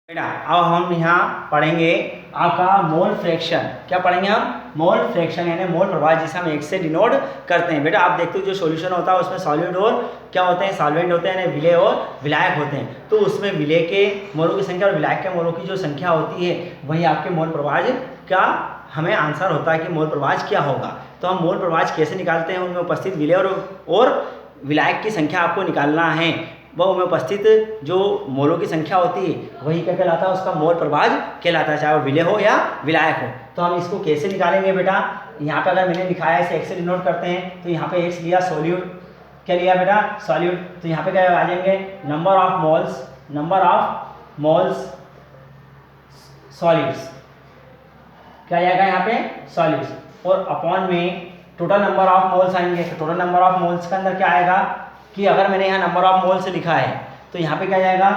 बेटा अब हम यहाँ पढ़ेंगे आपका मोल फ्रैक्शन। क्या पढ़ेंगे हम? मोल फ्रैक्शन यानी मोल प्रवाह जिसे हम 1 से डिनोट करते हैं। बेटा आप देखते हो जो सॉल्यूशन होता है उसमें सॉलिड और क्या होते हैं, सॉल्वेंट होते हैं, विलेय और विलायक होते हैं। तो उसमें विलेय के मोलों की संख्या और विलायक के मोलों की जो संख्या होती है वही आपके मोल प्रवाह का हमें आंसर होता है कि मोल प्रवाह क्या होगा। तो हम मोल प्रवाह कैसे निकालते हैं, उनमें उपस्थित विलेय और विलायक की संख्या आपको निकालना है। वह में उपस्थित जो मोलों की संख्या होती है वही क्या कहलाता है, उसका मोल प्रवाह कहलाता है, चाहे वो विलेय हो या विलायक हो। तो हम इसको कैसे निकालेंगे बेटा? यहाँ पे अगर मैंने लिखाया है इसे x से डिनोट करते हैं, तो यहाँ पे x लिया, सॉल्यूट क्या लिया बेटा? सॉल्यूट। तो यहाँ पे क्या आ जाएंगे? नंबर ऑफ मोल्स सॉलिड्स क्या आएगा यहाँ पे? सॉलिड्स। और अपॉन में टोटल नंबर ऑफ मोल्स आएंगे। तो टोटल नंबर ऑफ मोल्स के अंदर क्या आएगा कि अगर मैंने यहाँ नंबर ऑफ मोल्स लिखा है तो यहाँ पे क्या जाएगा?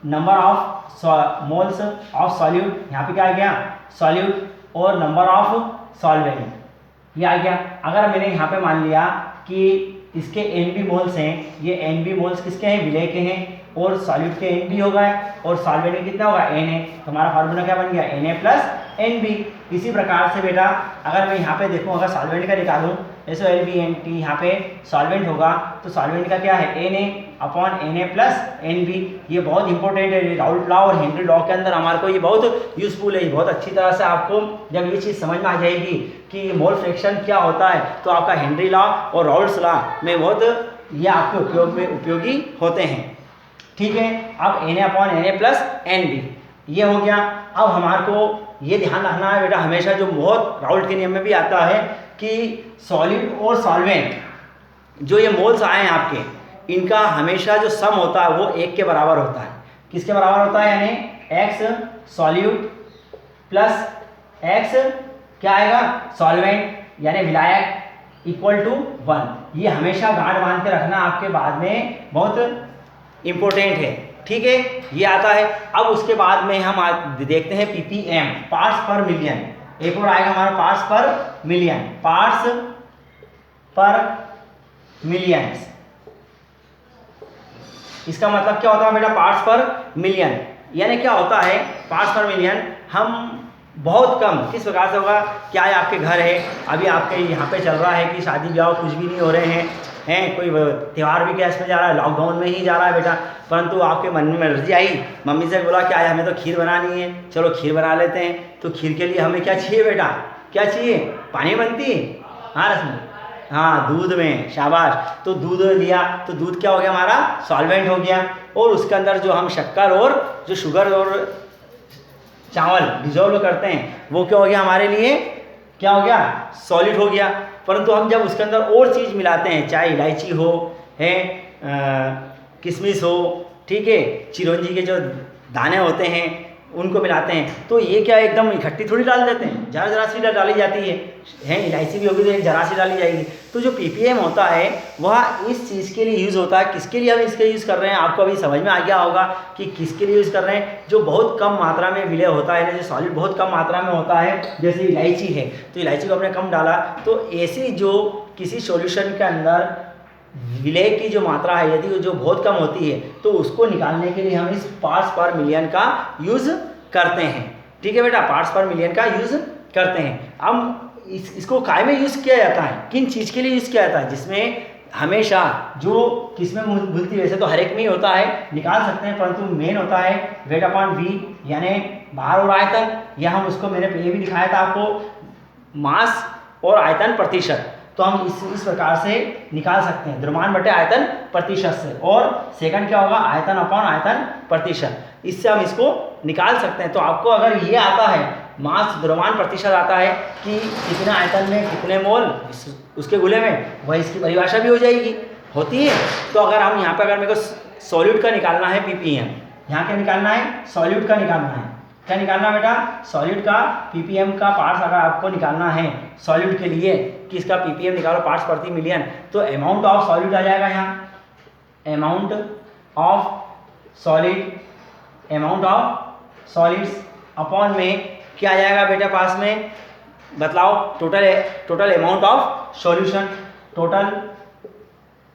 Number of moles of solute, यहाँ पे क्या आ गया? सॉल्यूट। और नंबर ऑफ सॉल्वेंट ये आ गया। अगर मैंने यहाँ पे मान लिया कि इसके NB मोल्स हैं, ये NB मोल्स किसके हैं? विलेय के हैं। और सॉल्यूट के NB होगा और सॉल्वेंट में कितना होगा? Na। तो हमारा फार्मूला क्या बन गया? Na + NB। इसी प्रकार से बेटा अगर मैं यहाँ पे देखूँ, अगर सॉल्वेंट का निकालूँ SOLVENT, यहाँ पे सॉल्वेंट होगा तो सॉल्वेंट का क्या है? Na/Na + NB। ये बहुत इंपॉर्टेंट है, राउल्ट लॉ और हेनरी लॉ के अंदर हमारे को ये बहुत यूजफुल है। बहुत अच्छी तरह से आपको जब ये चीज़ समझ में आ जाएगी कि मोल फ्रैक्शन क्या होता है तो आपका हेनरी लॉ और राउल्ट्स लॉ में बहुत ये आपके उपयोगी होते हैं। ठीक है, अब Na/Na + NB ये हो गया। अब हमारे को ये ध्यान रखना है बेटा हमेशा, जो बहुत राउल्ट के नियम में भी आता है कि सॉलिड और सॉल्वेंट जो ये मोल्स आए हैं आपके, इनका हमेशा जो सम होता है वो 1 के बराबर होता है। किसके बराबर होता है? यानी x सॉल्यूट प्लस x क्या आएगा? सॉल्वेंट यानी विलायक इक्वल टू 1। ये हमेशा गांठ बांध के रखना आपके बाद में बहुत इंपॉर्टेंट है। ठीक है, ये आता है। अब उसके बाद में हम देखते हैं ppm, पार्ट्स पर मिलियन। एक और आएगा हमारा पार्ट्स पर मिलियन, पार्ट्स पर मिलियन। इसका मतलब क्या होता है बेटा? पार्ट्स पर मिलियन यानी क्या होता है? पार्ट्स पर मिलियन हम बहुत कम किस प्रकार से होगा? क्या है, आपके घर है, अभी आपके यहाँ पे चल रहा है कि शादी ब्याह कुछ भी नहीं हो रहे हैं, कोई त्यौहार भी कैसे में जा रहा है, लॉकडाउन में ही जा रहा है बेटा, परंतु आपके मन में मर्जी आई, मम्मी से बोला क्या है हमें तो खीर बनानी है, चलो खीर बना लेते हैं। तो खीर के लिए हमें क्या चाहिए बेटा? क्या चाहिए? पानी बनती है। हाँ रश्मि, हाँ दूध में, शाबाश। तो दूध लिया तो दूध क्या हो गया? हमारा सॉल्वेंट हो गया। और उसके अंदर जो हम शक्कर और जो शुगर और चावल डिजोल्व करते हैं वो क्या हो गया? हमारे लिए क्या हो गया? सॉलिड हो गया। परंतु हम जब उसके अंदर और चीज़ मिलाते हैं, चाहे इलायची हो, है किशमिश हो, ठीक है, चिरौंजी के जो दाने होते हैं उनको मिलाते हैं, तो ये क्या एकदम इकट्ठी थोड़ी डाल देते हैं, ज़रा सी डाली जाती है, इलायची भी होगी तो एक ज़रा सी डाली जाएगी। तो जो ppm होता है वह इस चीज़ के लिए यूज़ होता है। किसके लिए हम इसके यूज़ कर रहे हैं? आपको अभी समझ में आ गया होगा कि किसके लिए यूज़ कर रहे हैं। जो बहुत कम मात्रा में विलेय होता है, जो सॉलिड बहुत कम मात्रा में होता है, जैसे इलायची है, तो इलायची को आपने कम डाला, तो ऐसी जो किसी सॉल्यूशन के अंदर विलेय की जो मात्रा है यदि जो बहुत कम होती है तो उसको निकालने के लिए हम इस पार्ट्स पर मिलियन का यूज़ करते हैं। ठीक है बेटा, पार्ट्स पर मिलियन का यूज़ करते हैं। अब इसको काय में यूज़ किया जाता है? किन चीज़ के लिए यूज़ किया जाता है? जिसमें हमेशा जो किसमें भूलती, वैसे तो हर एक में ही होता है, निकाल सकते हैं, परंतु मेन होता है वेट अपॉन वी यानी भार और आयतन, या हम उसको मैंने पहले भी दिखाया था आपको, मास और आयतन प्रतिशत। तो हम इस प्रकार से निकाल सकते हैं, द्रव्यमान बटे आयतन प्रतिशत से। और सेकंड क्या होगा? आयतन अपॉन आयतन प्रतिशत, इससे हम इसको निकाल सकते हैं। तो आपको अगर ये आता है, मास द्रव्यमान प्रतिशत आता है कि कितने आयतन में कितने मोल उसके गुले में, वह इसकी परिभाषा भी हो जाएगी, होती है। तो अगर हम यहाँ पर अगर मेरे को सॉल्यूट का निकालना है ppm, यहाँ क्या निकालना है? सॉल्यूट का निकालना है। क्या निकालना बेटा? सॉलिड का ppm का पार्ट्स अगर आपको निकालना है सॉलिड के लिए कि इसका ppm निकालो पार्ट्स प्रति मिलियन, तो अमाउंट ऑफ सॉलिड आ जाएगा यहाँ, अमाउंट ऑफ सॉलिड्स अपॉन में क्या आ जाएगा बेटा पास में? बतलाओ, total amount of solution, total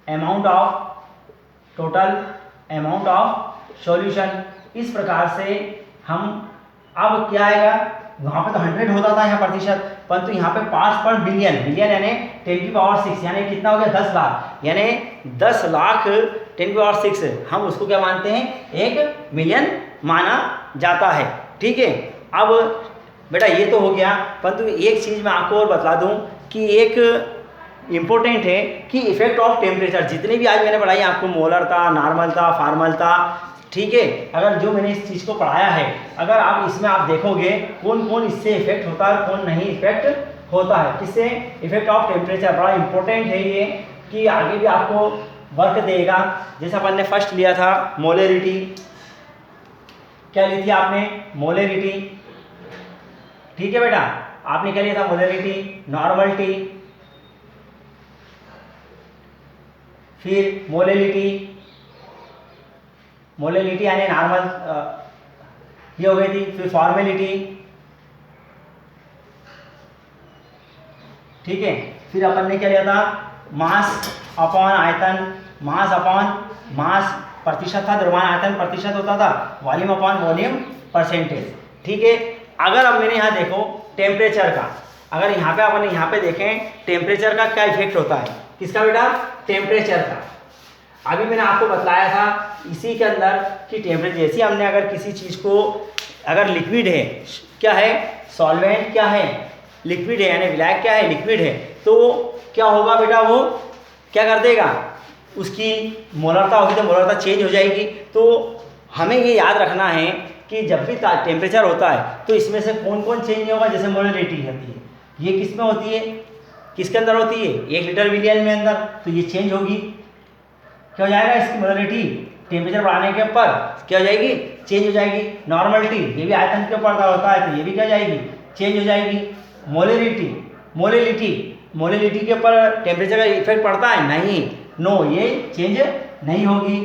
amount of solution इस प्रकार से हम अब क्या आएगा, वहाँ पे तो 100 होता था यहाँ प्रतिशत, परंतु यहाँ पे पार्ट्स पर बिलियन, बिलियन यानी 10⁶, यानी कितना हो गया 10 लाख, यानी 10 लाख 10⁶ हम उसको क्या मानते हैं, 1 मिलियन माना जाता है। ठीक है, अब बेटा ये तो हो गया, परंतु एक चीज़ मैं आपको और बता दूं कि एक इम्पोर्टेंट है कि इफेक्ट ऑफ टेम्परेचर, जितने भी आज मैंने पढ़ाई आपको, मोलर था, नॉर्मल था, फॉर्मल था, ठीक है, अगर जो मैंने इस चीज़ को पढ़ाया है, अगर आप इसमें आप देखोगे कौन कौन इससे इफेक्ट होता है और कौन नहीं इफेक्ट होता है, किससे, इफेक्ट ऑफ टेम्परेचर, बड़ा इंपॉर्टेंट है ये कि आगे भी आपको वर्क देगा। जैसे अपन ने फर्स्ट लिया था मोलरिटी, क्या ली थी आपने, मोलरिटी, ठीक है बेटा, आपने क्या लिया था, मोलरिटी, नॉर्मलिटी, फिर मोलरिटी, मोलरिटी यानी नॉर्मल ये हो गई थी, फिर फॉर्मेलिटी, ठीक है, फिर अपन ने क्या लिया था, मास अपॉन आयतन, मास अपॉन मास प्रतिशत था, द्रव्यमान आयतन प्रतिशत होता था, वॉल्यूम अपॉन वॉल्यूम परसेंटेज। ठीक है, अगर अब मैंने यहाँ देखो टेम्परेचर का, अगर यहाँ पे अपन यहाँ पे देखें टेम्परेचर का क्या इफेक्ट होता है, किसका बेटा, टेम्परेचर का। अभी मैंने आपको बताया था इसी के अंदर कि टेम्परेचर, जैसे हमने अगर किसी चीज़ को, अगर लिक्विड है, क्या है, सॉल्वेंट क्या है, लिक्विड है, यानी विलायक क्या है, लिक्विड है, तो क्या होगा बेटा, वो क्या कर देगा, उसकी मोलरता होगी तो मोलरता चेंज हो जाएगी। तो हमें ये याद रखना है कि जब भी टेम्परेचर होता है तो इसमें से कौन कौन चेंज नहीं होगा। जैसे मोलरिटी होती है, ये किस में होती है, किसके अंदर होती है, 1 लीटर मिलियन में अंदर, तो ये चेंज होगी, क्या हो जाएगा, इसकी मोलरिटी टेम्परेचर बढ़ाने के ऊपर क्या हो जाएगी, चेंज हो जाएगी। नॉर्मलिटी, ये भी आयतन के ऊपर होता है, तो ये भी क्या हो जाएगी, चेंज हो जाएगी। मोलरिटी, मोलरिटी, मोलरिटी के ऊपर टेम्परेचर का इफेक्ट पड़ता है, नहीं, नो, ये चेंज नहीं होगी।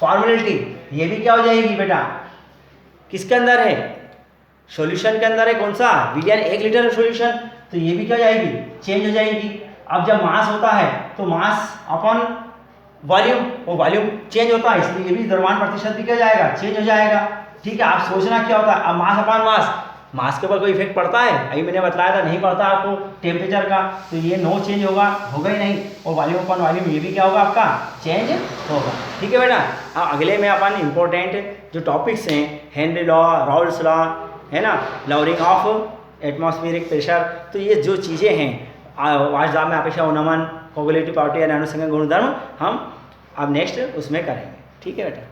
फॉर्मेलिटी, ये भी क्या हो जाएगी बेटा, किसके अंदर है, सॉल्यूशन के अंदर है, कौन सा, बिलियन 1 लीटर सॉल्यूशन, तो ये भी क्या हो जाएगी, चेंज हो जाएगी। अब जब मास होता है तो मास अपॉन वॉल्यूम, वो वॉल्यूम चेंज होता है, इसलिए ये भी द्रव्यमान प्रतिशत भी क्या जाएगा, चेंज हो जाएगा। ठीक है, आप सोचना क्या होता है, अब मास अपॉन मास, मास के ऊपर कोई इफेक्ट पड़ता है, अभी मैंने बताया था नहीं पड़ता आपको टेम्परेचर का, तो ये नो चेंज होगा ही नहीं, और वॉल्यूम अपॉन वॉल्यूम ये भी क्या होगा आपका, चेंज होगा। ठीक है बेटा, अब अगले में अपन इम्पोर्टेंट जो टॉपिक्स हैं, हेनरी लॉ, राउल्स लॉ, है ना, लॉरिंग ऑफ एटमॉस्फेरिक प्रेशर, तो ये जो चीज़ें हैं, वाष्पदाब में अपेक्षा उन्नमन, कोगुलेटिव प्रॉपर्टी या अनुसंगन गुणधर्म, हम अब नेक्स्ट उसमें करेंगे। ठीक है बेटा।